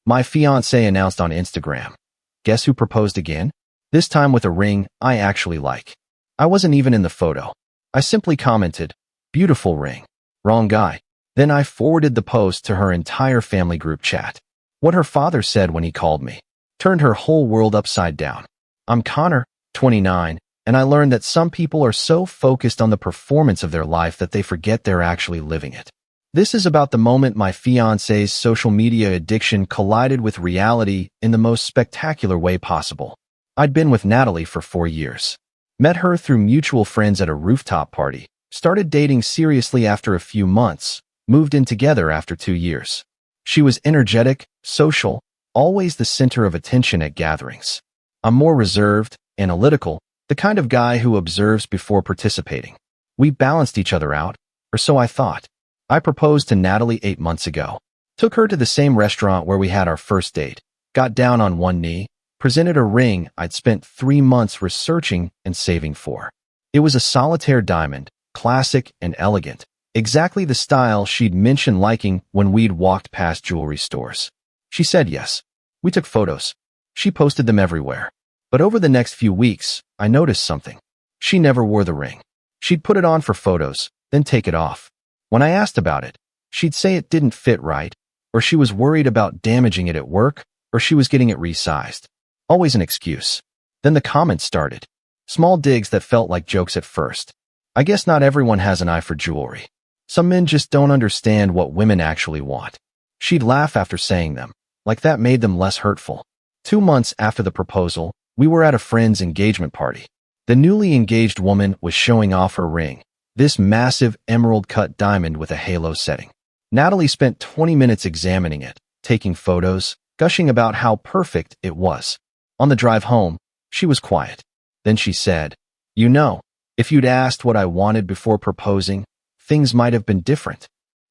My fiancé announced on Instagram. Guess who proposed again? This time with a ring I actually like. I wasn't even in the photo. I simply commented, "Beautiful ring." Wrong guy. Then I forwarded the post to her entire family group chat. What her father said when he called me turned her whole world upside down. I'm Connor, 29, and I learned that some people are so focused on the performance of their life that they forget they're actually living it. This is about the moment my fiancé's social media addiction collided with reality in the most spectacular way possible. I'd been with Natalie for 4 years. Met her through mutual friends at a rooftop party, started dating seriously after a few months, moved in together after 2 years. She was energetic, social, always the center of attention at gatherings. I'm more reserved, analytical, the kind of guy who observes before participating. We balanced each other out, or so I thought. I proposed to Natalie 8 months ago. Took her to the same restaurant where we had our first date, got down on one knee, presented a ring I'd spent 3 months researching and saving for. It was a solitaire diamond, classic and elegant, exactly the style she'd mentioned liking when we'd walked past jewelry stores. She said yes. We took photos. She posted them everywhere. But over the next few weeks, I noticed something. She never wore the ring. She'd put it on for photos, then take it off. When I asked about it, she'd say it didn't fit right, or she was worried about damaging it at work, or she was getting it resized. Always an excuse. Then the comments started. Small digs that felt like jokes at first. I guess not everyone has an eye for jewelry. Some men just don't understand what women actually want. She'd laugh after saying them, like that made them less hurtful. 2 months after the proposal, we were at a friend's engagement party. The newly engaged woman was showing off her ring, this massive emerald-cut diamond with a halo setting. Natalie spent 20 minutes examining it, taking photos, gushing about how perfect it was. On the drive home, she was quiet. Then she said, "You know, if you'd asked what I wanted before proposing, things might have been different.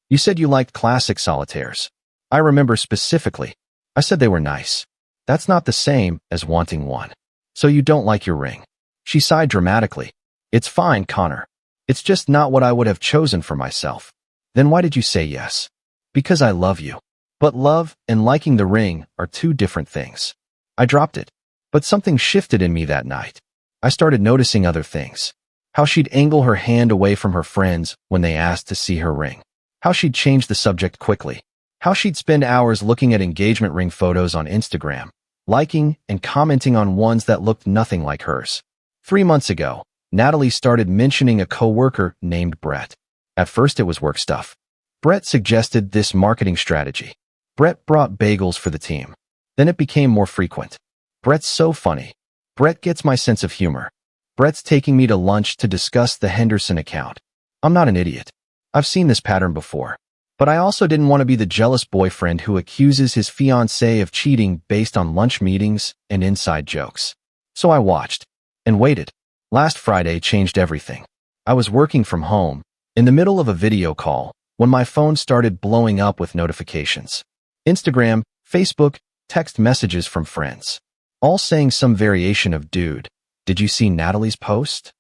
You said you liked classic solitaires. I remember specifically. I said they were nice. That's not the same as wanting one. So you don't like your ring." She sighed dramatically. "It's fine, Connor. It's just not what I would have chosen for myself." "Then why did you say yes?" "Because I love you." But love and liking the ring are two different things. I dropped it. But something shifted in me that night. I started noticing other things. How she'd angle her hand away from her friends when they asked to see her ring. How she'd change the subject quickly. How she'd spend hours looking at engagement ring photos on Instagram, liking and commenting on ones that looked nothing like hers. 3 months ago, Natalie started mentioning a coworker named Brett. At first it was work stuff. Brett suggested this marketing strategy. Brett brought bagels for the team. Then it became more frequent. "Brett's so funny. Brett gets my sense of humor. Brett's taking me to lunch to discuss the Henderson account." I'm not an idiot. I've seen this pattern before. But I also didn't want to be the jealous boyfriend who accuses his fiancée of cheating based on lunch meetings and inside jokes. So I watched and waited. Last Friday changed everything. I was working from home, in the middle of a video call, when my phone started blowing up with notifications. Instagram, Facebook, text messages from friends. All saying some variation of, "Dude, did you see Natalie's post?"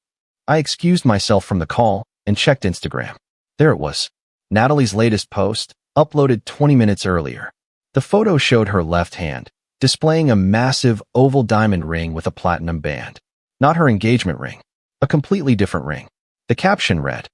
I excused myself from the call and checked Instagram. There it was. Natalie's latest post, uploaded 20 minutes earlier. The photo showed her left hand, displaying a massive oval diamond ring with a platinum band. Not her engagement ring. A completely different ring. The caption read,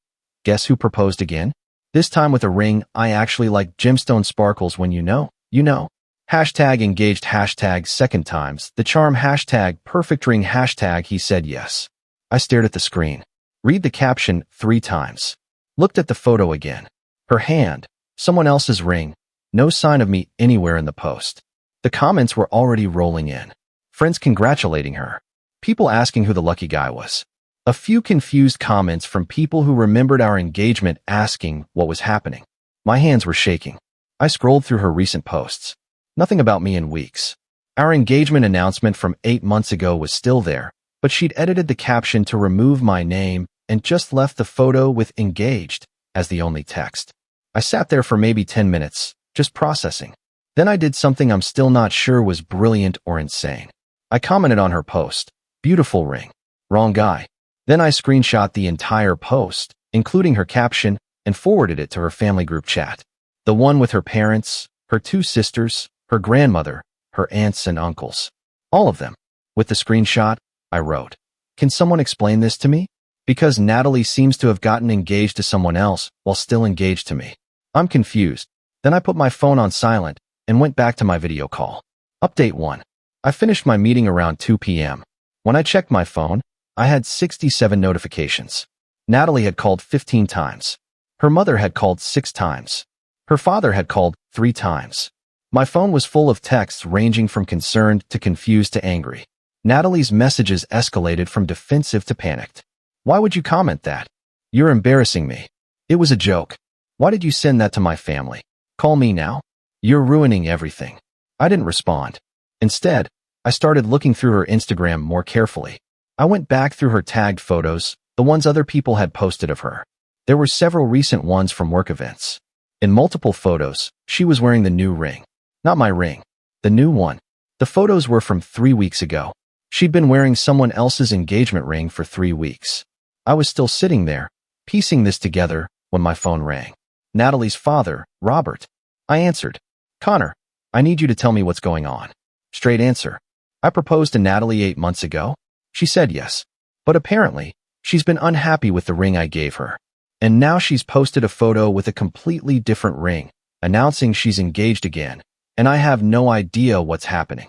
"Guess who proposed again? This time with a ring I actually like, gemstone sparkles when you know, you know." Hashtag engaged, hashtag second times, the charm, hashtag perfect ring, hashtag he said yes. I stared at the screen. Read the caption 3 times. Looked at the photo again. Her hand, someone else's ring, no sign of me anywhere in the post. The comments were already rolling in. Friends congratulating her. People asking who the lucky guy was. A few confused comments from people who remembered our engagement asking what was happening. My hands were shaking. I scrolled through her recent posts. Nothing about me in weeks. Our engagement announcement from 8 months ago was still there, but she'd edited the caption to remove my name and just left the photo with "engaged" as the only text. I sat there for maybe 10 minutes, just processing. Then I did something I'm still not sure was brilliant or insane. I commented on her post, "Beautiful ring." Wrong guy. Then I screenshot the entire post, including her caption, and forwarded it to her family group chat. The one with her parents, her 2 sisters, her grandmother, her aunts and uncles. All of them. With the screenshot, I wrote, "Can someone explain this to me? Because Natalie seems to have gotten engaged to someone else while still engaged to me. I'm confused." Then I put my phone on silent and went back to my video call. Update 1. I finished my meeting around 2 p.m. When I checked my phone, I had 67 notifications. Natalie had called 15 times. Her mother had called 6 times. Her father had called 3 times. My phone was full of texts ranging from concerned to confused to angry. Natalie's messages escalated from defensive to panicked. "Why would you comment that? You're embarrassing me. It was a joke. Why did you send that to my family? Call me now? You're ruining everything." I didn't respond. Instead, I started looking through her Instagram more carefully. I went back through her tagged photos, the ones other people had posted of her. There were several recent ones from work events. In multiple photos, she was wearing the new ring. Not my ring. The new one. The photos were from 3 weeks ago. She'd been wearing someone else's engagement ring for 3 weeks. I was still sitting there, piecing this together, when my phone rang. Natalie's father, Robert. I answered. "Connor, I need you to tell me what's going on." Straight answer. "I proposed to Natalie 8 months ago." She said yes. But apparently, she's been unhappy with the ring I gave her. And now she's posted a photo with a completely different ring, announcing she's engaged again, and I have no idea what's happening.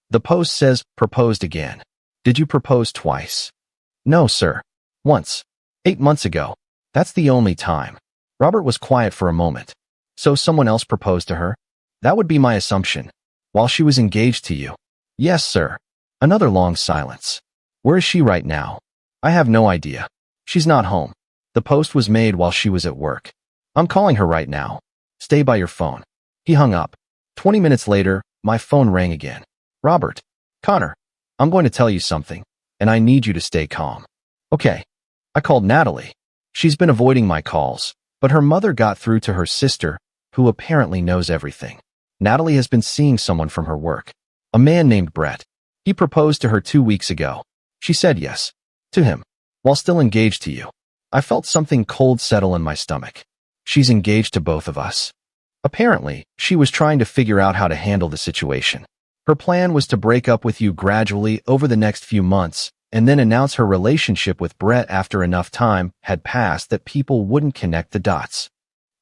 The post says, "Proposed again. Did you propose twice?" "No, sir. Once. 8 months ago. That's the only time." Robert was quiet for a moment. "So someone else proposed to her?" "That would be my assumption. While she was engaged to you?" "Yes, sir." Another long silence. "Where is she right now?" "I have no idea. She's not home. The post was made while she was at work." "I'm calling her right now." "Stay by your phone." He hung up. 20 minutes later, my phone rang again. "Robert. Connor. I'm going to tell you something, and I need you to stay calm." "Okay." I called Natalie. She's been avoiding my calls, but her mother got through to her sister, who apparently knows everything. Natalie has been seeing someone from her work. A man named Brett. He proposed to her 2 weeks ago. She said yes. To him. While still engaged to you. I felt something cold settle in my stomach. She's engaged to both of us. Apparently, she was trying to figure out how to handle the situation. Her plan was to break up with you gradually over the next few months, and then announce her relationship with Brett after enough time had passed that people wouldn't connect the dots.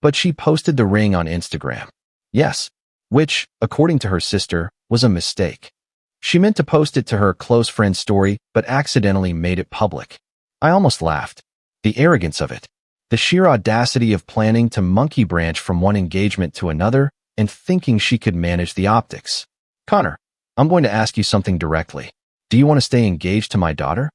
But she posted the ring on Instagram. Yes. Which, according to her sister, was a mistake. She meant to post it to her close friend's story, but accidentally made it public. I almost laughed. The arrogance of it. The sheer audacity of planning to monkey branch from one engagement to another and thinking she could manage the optics. "Connor, I'm going to ask you something directly. Do you want to stay engaged to my daughter?"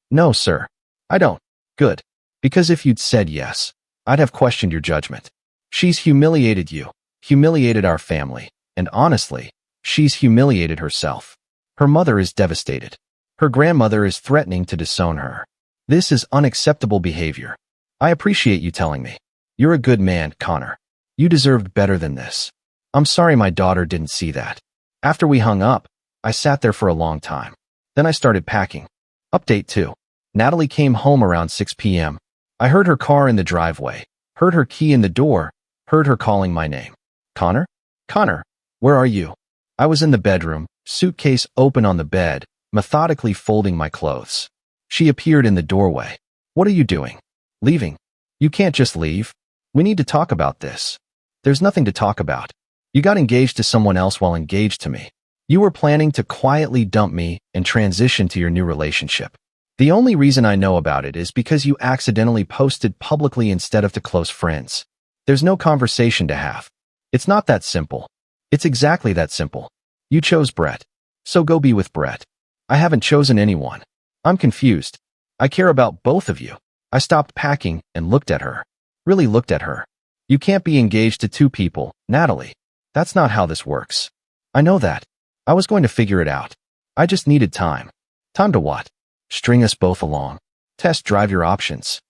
"No, sir. I don't." "Good. Because if you'd said yes, I'd have questioned your judgment. She's humiliated you, humiliated our family, and honestly, she's humiliated herself. Her mother is devastated. Her grandmother is threatening to disown her. This is unacceptable behavior. I appreciate you telling me. You're a good man, Connor. You deserved better than this. I'm sorry my daughter didn't see that." After we hung up, I sat there for a long time. Then I started packing. Update 2. Natalie came home around 6 p.m. I heard her car in the driveway, heard her key in the door, heard her calling my name. "Connor? Connor, where are you?" I was in the bedroom, suitcase open on the bed, methodically folding my clothes. She appeared in the doorway. "What are you doing?" "Leaving." "You can't just leave. We need to talk about this." "There's nothing to talk about. You got engaged to someone else while engaged to me. You were planning to quietly dump me and transition to your new relationship. The only reason I know about it is because you accidentally posted publicly instead of to close friends. There's no conversation to have. It's not that simple. It's exactly that simple. You chose Brett. So go be with Brett. I haven't chosen anyone. I'm confused. I care about both of you." I stopped packing and looked at her. Really looked at her. "You can't be engaged to 2 people, Natalie. That's not how this works." "I know that. I was going to figure it out. I just needed time." "Time to what?" "String us both along. Test drive your options."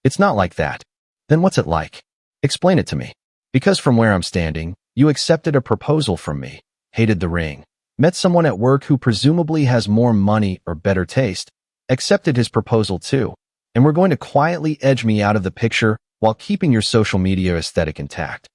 "It's not like that." "Then what's it like?" "Explain it to me." "Because from where I'm standing, you accepted a proposal from me, hated the ring, met someone at work who presumably has more money or better taste, accepted his proposal too, and we're going to quietly edge me out of the picture while keeping your social media aesthetic intact."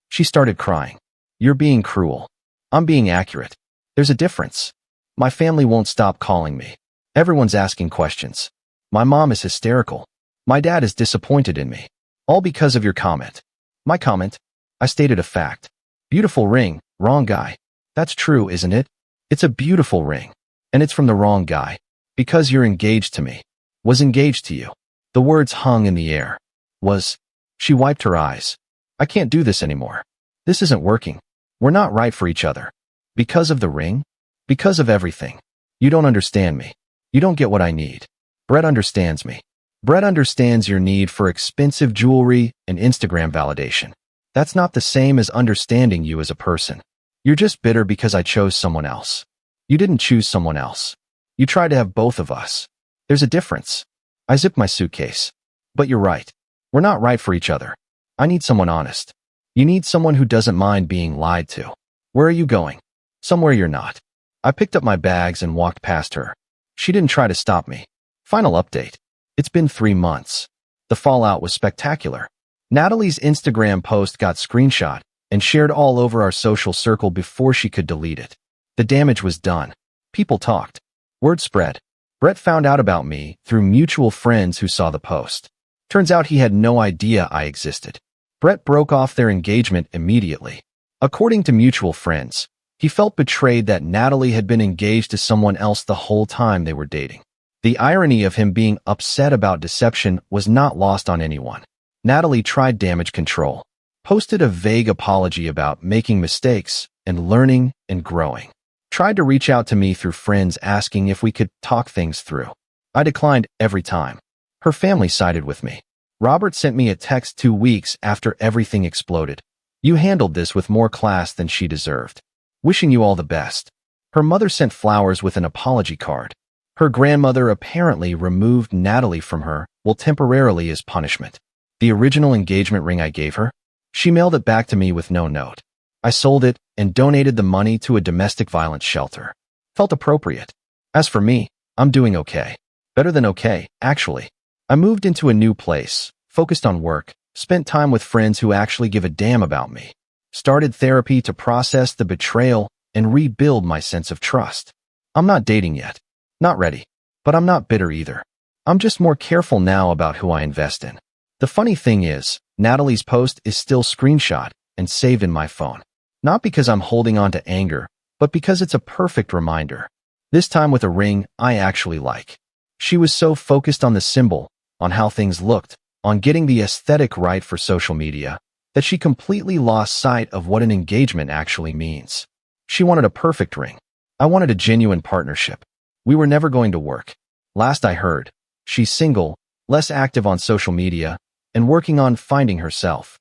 She started crying. "You're being cruel." I'm being accurate. There's a difference. My family won't stop calling me. Everyone's asking questions. My mom is hysterical. My dad is disappointed in me. All because of your comment. My comment? I stated a fact. Beautiful ring, wrong guy. That's true, isn't it? It's a beautiful ring. And it's from the wrong guy. Because you're engaged to me. Was engaged to you. The words hung in the air. Was. She wiped her eyes. I can't do this anymore. This isn't working. We're not right for each other. Because of the ring? Because of everything. You don't understand me. You don't get what I need. Brett understands me. Brett understands your need for expensive jewelry and Instagram validation. That's not the same as understanding you as a person. You're just bitter because I chose someone else. You didn't choose someone else. You tried to have both of us. There's a difference. I zipped my suitcase. But you're right. We're not right for each other. I need someone honest. You need someone who doesn't mind being lied to. Where are you going? Somewhere you're not. I picked up my bags and walked past her. She didn't try to stop me. Final update. It's been 3 months. The fallout was spectacular. Natalie's Instagram post got screenshot and shared all over our social circle before she could delete it. The damage was done. People talked. Word spread. Brett found out about me through mutual friends who saw the post. Turns out he had no idea I existed. Brett broke off their engagement immediately. According to mutual friends, he felt betrayed that Natalie had been engaged to someone else the whole time they were dating. The irony of him being upset about deception was not lost on anyone. Natalie tried damage control, posted a vague apology about making mistakes and learning and growing. Tried to reach out to me through friends asking if we could talk things through. I declined every time. Her family sided with me. Robert sent me a text 2 weeks after everything exploded. You handled this with more class than she deserved. Wishing you all the best. Her mother sent flowers with an apology card. Her grandmother apparently removed Natalie from her, well, temporarily as punishment. The original engagement ring I gave her? She mailed it back to me with no note. I sold it and donated the money to a domestic violence shelter. Felt appropriate. As for me, I'm doing okay. Better than okay, actually. I moved into a new place, focused on work, spent time with friends who actually give a damn about me. Started therapy to process the betrayal and rebuild my sense of trust. I'm not dating yet. Not ready. But I'm not bitter either. I'm just more careful now about who I invest in. The funny thing is, Natalie's post is still screenshot and saved in my phone. Not because I'm holding on to anger, but because it's a perfect reminder. This time with a ring I actually like. She was so focused on the symbol, on how things looked, on getting the aesthetic right for social media, that she completely lost sight of what an engagement actually means. She wanted a perfect ring. I wanted a genuine partnership. We were never going to work. Last I heard, she's single, less active on social media, and working on finding herself.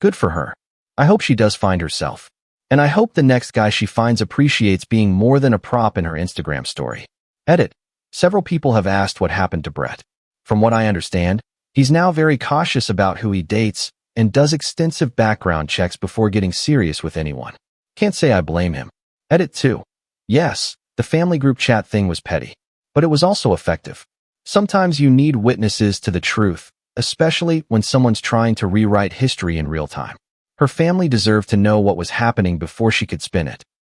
Good for her. I hope she does find herself. And I hope the next guy she finds appreciates being more than a prop in her Instagram story. Edit. Several people have asked what happened to Brett. From what I understand, he's now very cautious about who he dates and does extensive background checks before getting serious with anyone. Can't say I blame him. Edit 2. Yes, the family group chat thing was petty, but it was also effective. Sometimes you need witnesses to the truth, especially when someone's trying to rewrite history in real time. Her family deserved to know what was happening before she could spin it.